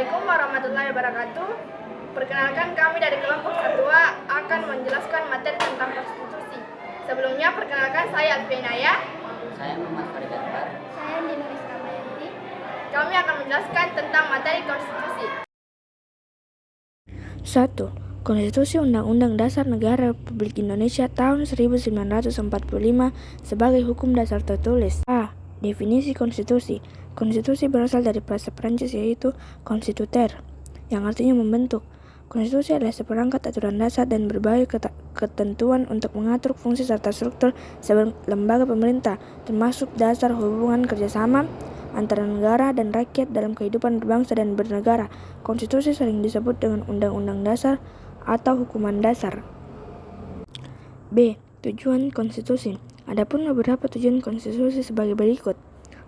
Assalamualaikum warahmatullahi wabarakatuh. Perkenalkan, kami dari kelompok 1A akan menjelaskan materi tentang konstitusi. Sebelumnya, perkenalkan saya Alfianaya. Saya Muhammad Farid Akbar. Saya Dinuris Ramayanti. Kami akan menjelaskan tentang materi konstitusi. 1. Konstitusi Undang-Undang Dasar Negara Republik Indonesia tahun 1945 sebagai hukum dasar tertulis. A. Definisi konstitusi. Konstitusi berasal dari bahasa Prancis yaitu constituer, yang artinya membentuk. Konstitusi adalah seperangkat aturan dasar dan berbagai ketentuan untuk mengatur fungsi serta struktur sebuah lembaga pemerintah, termasuk dasar hubungan kerjasama antara negara dan rakyat dalam kehidupan berbangsa dan bernegara. Konstitusi sering disebut dengan Undang-Undang Dasar atau Hukuman Dasar. B. Tujuan konstitusi. Adapun beberapa tujuan konstitusi sebagai berikut.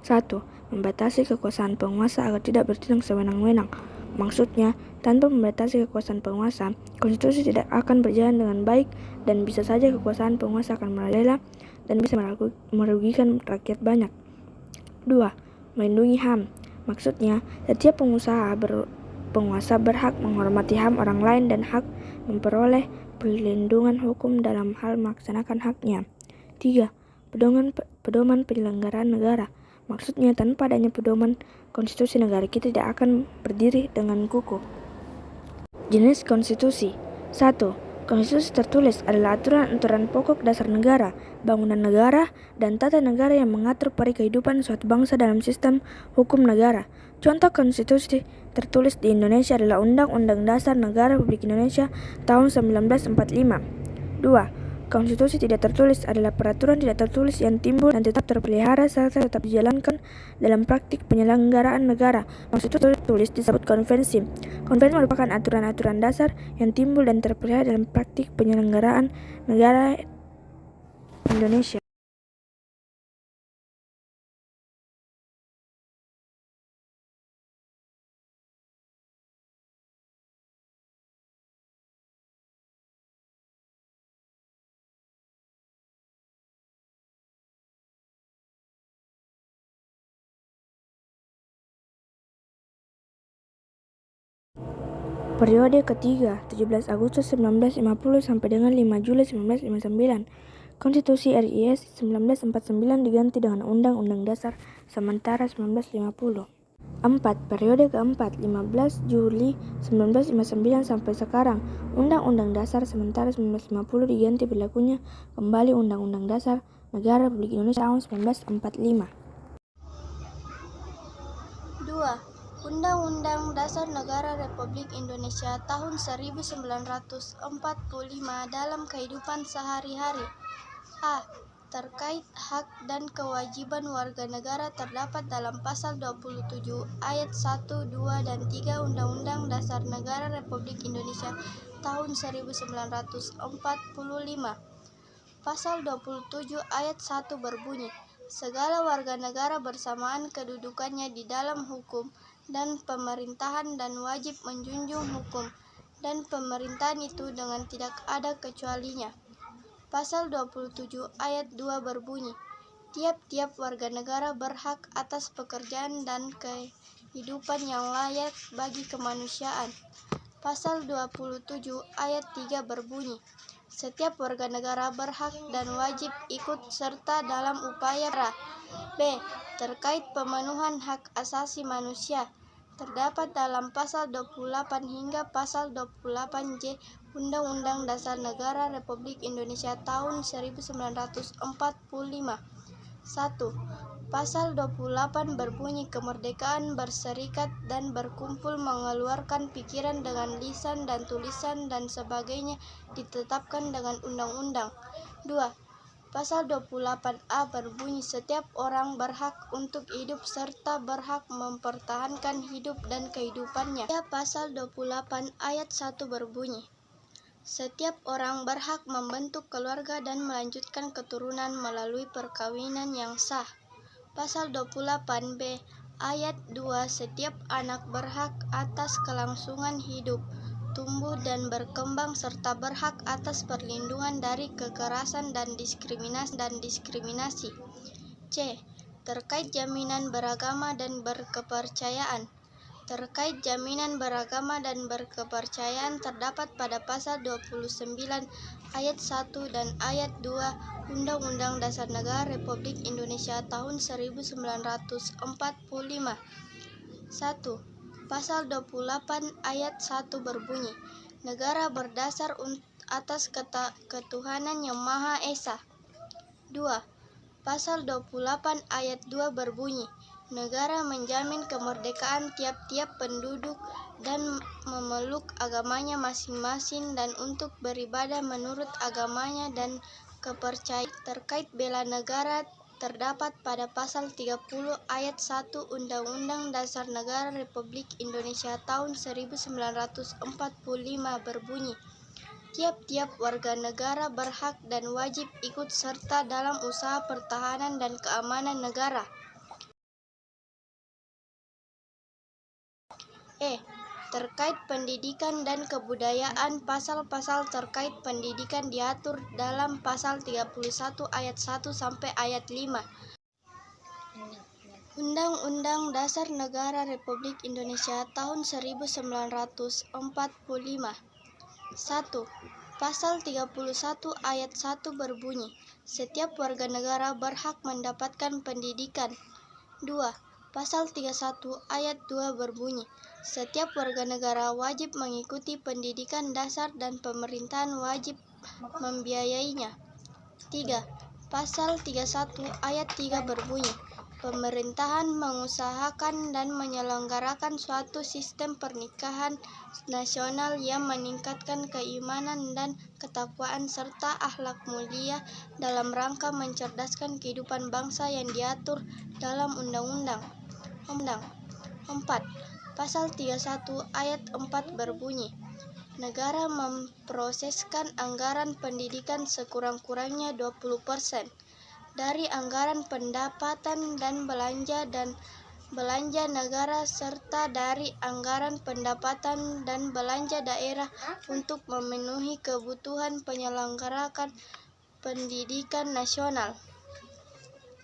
1. Membatasi kekuasaan penguasa agar tidak bertindak sewenang-wenang. Maksudnya, tanpa membatasi kekuasaan penguasa, konstitusi tidak akan berjalan dengan baik dan bisa saja kekuasaan penguasa akan merajalela dan bisa merugikan rakyat banyak. 2. Melindungi HAM. Maksudnya, setiap penguasa berhak menghormati HAM orang lain dan hak memperoleh perlindungan hukum dalam hal melaksanakan haknya. 3. Pedoman penyelenggaraan negara. Maksudnya, tanpa adanya pedoman konstitusi, negara kita tidak akan berdiri dengan kukuh. Jenis konstitusi. 1. Konstitusi tertulis adalah aturan-aturan pokok dasar negara, bangunan negara, dan tata negara yang mengatur peri kehidupan suatu bangsa dalam sistem hukum negara. Contoh konstitusi tertulis di Indonesia adalah Undang-Undang Dasar Negara Republik Indonesia tahun 1945. 2. Konstitusi tidak tertulis adalah peraturan tidak tertulis yang timbul dan tetap terpelihara serta tetap dijalankan dalam praktik penyelenggaraan negara. Konstitusi tertulis disebut konvensi. Konvensi merupakan aturan-aturan dasar yang timbul dan terpelihara dalam praktik penyelenggaraan negara Indonesia. Periode ketiga, 17 Agustus 1950 sampai dengan 5 Juli 1959. Konstitusi RI 1949 diganti dengan Undang-Undang Dasar sementara 1950. 4. Periode keempat, 15 Juli 1959 sampai sekarang. Undang-Undang Dasar sementara 1950 diganti berlakunya kembali Undang-Undang Dasar Negara Republik Indonesia tahun 1945. 2. Undang-Undang Dasar Negara Republik Indonesia tahun 1945 dalam kehidupan sehari-hari. A. Terkait hak dan kewajiban warga negara terdapat dalam pasal 27 ayat 1, 2, dan 3 Undang-Undang Dasar Negara Republik Indonesia tahun 1945. Pasal 27 ayat 1 berbunyi, segala warga negara bersamaan kedudukannya di dalam hukum dan pemerintahan dan wajib menjunjung hukum dan pemerintahan itu dengan tidak ada kecualinya. Pasal 27 ayat 2 berbunyi, tiap-tiap warga negara berhak atas pekerjaan dan kehidupan yang layak bagi kemanusiaan. Pasal 27 ayat 3 berbunyi, setiap warga negara berhak dan wajib ikut serta dalam upaya B. Terkait pemenuhan hak asasi manusia terdapat dalam pasal 28 hingga pasal 28J Undang-Undang Dasar Negara Republik Indonesia tahun 1945. 1. Pasal 28 berbunyi kemerdekaan berserikat dan berkumpul, mengeluarkan pikiran dengan lisan dan tulisan dan sebagainya ditetapkan dengan undang-undang. 2. Pasal 28A berbunyi setiap orang berhak untuk hidup serta berhak mempertahankan hidup dan kehidupannya. Pasal 28 ayat 1 berbunyi, setiap orang berhak membentuk keluarga dan melanjutkan keturunan melalui perkawinan yang sah. Pasal 28B ayat 2, setiap anak berhak atas kelangsungan hidup, tumbuh dan berkembang serta berhak atas perlindungan dari kekerasan dan diskriminasi. C. Terkait jaminan beragama dan berkepercayaan. terkait jaminan beragama dan berkepercayaan terdapat pada pasal 29 ayat 1 dan ayat 2 Undang-Undang Dasar Negara Republik Indonesia tahun 1945. 1. Pasal 28 ayat 1 berbunyi, negara berdasar atas ketuhanan yang Maha Esa. 2. Pasal 28 ayat 2 berbunyi, negara menjamin kemerdekaan tiap-tiap penduduk dan memeluk agamanya masing-masing dan untuk beribadah menurut agamanya dan kepercayaan. Terkait bela negara terdapat pada pasal 30 ayat 1 Undang-Undang Dasar Negara Republik Indonesia tahun 1945 berbunyi, tiap-tiap warga negara berhak dan wajib ikut serta dalam usaha pertahanan dan keamanan negara. Terkait pendidikan dan kebudayaan, pasal-pasal terkait pendidikan diatur dalam pasal 31 ayat 1 sampai ayat 5. Undang-Undang Dasar Negara Republik Indonesia tahun 1945. 1. Pasal 31 ayat 1 berbunyi, setiap warga negara berhak mendapatkan pendidikan. 2. Pasal 31 ayat 2 berbunyi, setiap warga negara wajib mengikuti pendidikan dasar dan pemerintahan wajib membiayainya. 3. Pasal 31 ayat 3 berbunyi, pemerintahan mengusahakan dan menyelenggarakan suatu sistem pernikahan nasional yang meningkatkan keimanan dan ketakwaan serta akhlak mulia dalam rangka mencerdaskan kehidupan bangsa yang diatur dalam undang-undang. 4. Pasal 31 ayat 4 berbunyi, negara memproseskan anggaran pendidikan sekurang-kurangnya 20% dari anggaran pendapatan dan belanja negara serta dari anggaran pendapatan dan belanja daerah untuk memenuhi kebutuhan penyelenggaraan pendidikan nasional.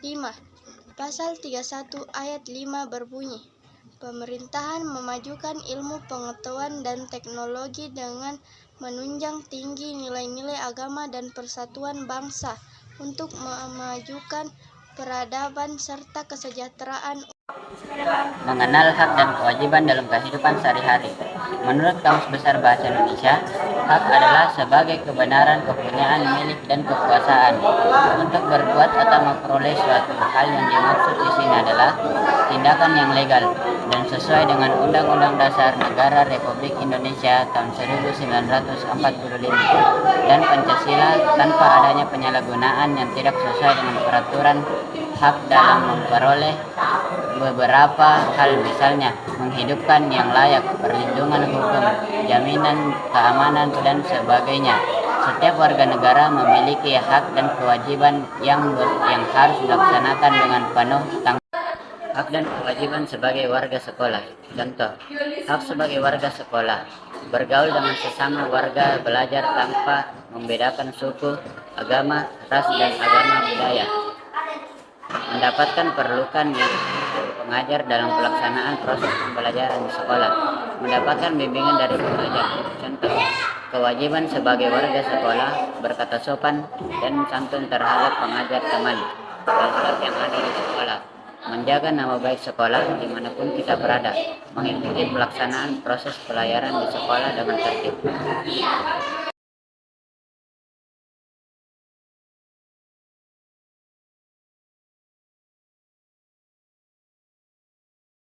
5. Pasal 31 ayat 5 berbunyi, pemerintahan memajukan ilmu pengetahuan dan teknologi dengan menunjang tinggi nilai-nilai agama dan persatuan bangsa untuk memajukan peradaban serta kesejahteraan. Mengenal hak dan kewajiban dalam kehidupan sehari-hari. Menurut Kamus Besar Bahasa Indonesia, hak adalah sebagai kebenaran, kepunyaan, milik, dan kekuasaan. Untuk berbuat atau memperoleh suatu hal yang dimaksud di sini adalah tindakan yang legal dan sesuai dengan Undang-Undang Dasar Negara Republik Indonesia tahun 1945 dan Pancasila tanpa adanya penyalahgunaan yang tidak sesuai dengan peraturan hak dalam memperoleh beberapa hal, misalnya menghidupkan yang layak, perlindungan hukum, jaminan keamanan, dan sebagainya. Setiap warga negara memiliki hak dan kewajiban yang harus dilaksanakan dengan penuh tanggung jawab. Hak dan kewajiban sebagai warga sekolah. Contoh, hak sebagai warga sekolah, bergaul dengan sesama warga, belajar tanpa membedakan suku, agama, ras, dan agama budaya. Mendapatkan perlukan yang pengajar dalam pelaksanaan proses pembelajaran di sekolah, mendapatkan bimbingan dari pengajar. Contoh, kewajiban sebagai warga sekolah berkata sopan dan santun terhadap pengajar teman dan staf yang ada di sekolah, menjaga nama baik sekolah dimanapun kita berada, mengikuti pelaksanaan proses pelayaran di sekolah dengan tertib.